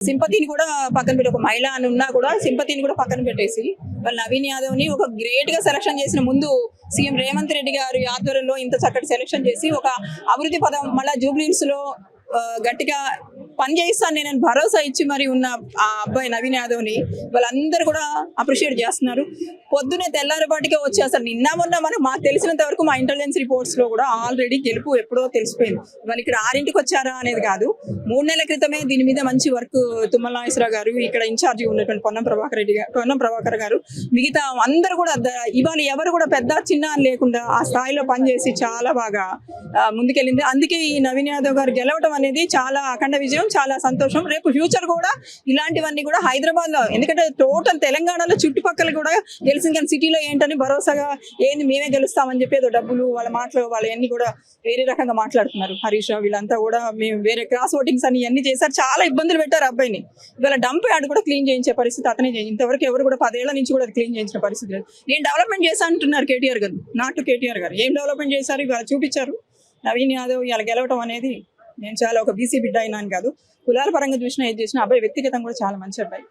సింపతిని కూడా పక్కన పెట్టి ఒక మహిళ అని ఉన్నా కూడా సింపతిని కూడా పక్కన పెట్టేసి వాళ్ళ నవీన్ యాదవ్ ని ఒక గ్రేట్ గా సెలక్షన్ చేసిన ముందు సీఎం రేవంత్ రెడ్డి గారి ఆధ్వర్యంలో ఇంత చక్కటి సెలక్షన్ చేసి ఒక అభివృద్ధి పదం మళ్ళా జూబ్లీహిల్స్ లో గట్టిగా పని చేయిస్తాను నేను భరోసా ఇచ్చి మరి ఉన్న ఆ అబ్బాయి నవీన్ యాదవ్ ని వాళ్ళందరూ కూడా అప్రిషియేట్ చేస్తున్నారు. పొద్దునే తెల్లారిపాటికే వచ్చి అసలు నిన్న మొన్న మాకు తెలిసినంత వరకు మా ఇంటెలిజెన్స్ రిపోర్ట్స్ లో కూడా ఆల్రెడీ గెలుపు ఎప్పుడో తెలిసిపోయింది. వాళ్ళు ఇక్కడ 6ంటికి వచ్చారా అనేది కాదు, 3 నెలల క్రితమే దీని మీద మంచి వర్క్ తుమ్మల నాగేశ్వరరావు గారు, ఇక్కడ ఇన్ఛార్జి ఉన్నటువంటి పొన్నం ప్రభాకర్ గారు, మిగతా అందరూ కూడా ఇవాళ ఎవరు కూడా పెద్ద చిన్న అని లేకుండా ఆ స్థాయిలో పనిచేసి చాలా బాగా ముందుకెళ్ళింది. అందుకే ఈ నవీన్ యాదవ్ గారు గెలవడం అనేది చాలా అఖండ విజయం, చాలా సంతోషం. రేపు ఫ్యూచర్ కూడా ఇలాంటివన్నీ కూడా హైదరాబాద్ లో, ఎందుకంటే టోటల్ తెలంగాణలో చుట్టుపక్కల కూడా గెలిచింది, కానీ సిటీలో ఏంటని భరోసాగా ఏంది మేమే గెలుస్తామని చెప్పి ఏదో డబ్బులు వాళ్ళ మాటలు వాళ్ళన్నీ కూడా వేరే రకంగా మాట్లాడుతున్నారు. హరీష్ రావు వీళ్ళంతా కూడా మేము వేరే క్రాస్ ఓటింగ్స్ అని ఇవన్నీ చేశారు, చాలా ఇబ్బందులు పెట్టారు అబ్బాయిని. ఇవాళ డంప్ యార్డ్ కూడా క్లీన్ చేయించే పరిస్థితి అతనే చేయించి, ఇంతవరకు ఎవరు కూడా 10 ఏళ్ల నుంచి కూడా క్లీన్ చేయించిన పరిస్థితి లేదు. నేను డెవలప్మెంట్ చేశా అంటున్నారు కేటీఆర్ గారు, నాటు కేటీఆర్ గారు ఏం డెవలప్మెంట్ చేశారు ఇవాళ చూపించారు. నవీన్ యాదవ్ ఇలా గెలవటం అనేది, నేను చాలా ఒక బీసీ బిడ్డ అయినా అని కాదు, కులాల పరంగా చూసినా ఏది చేసినా అబ్బాయి వ్యక్తిగతంగా కూడా చాలా మంచి అబ్బాయి.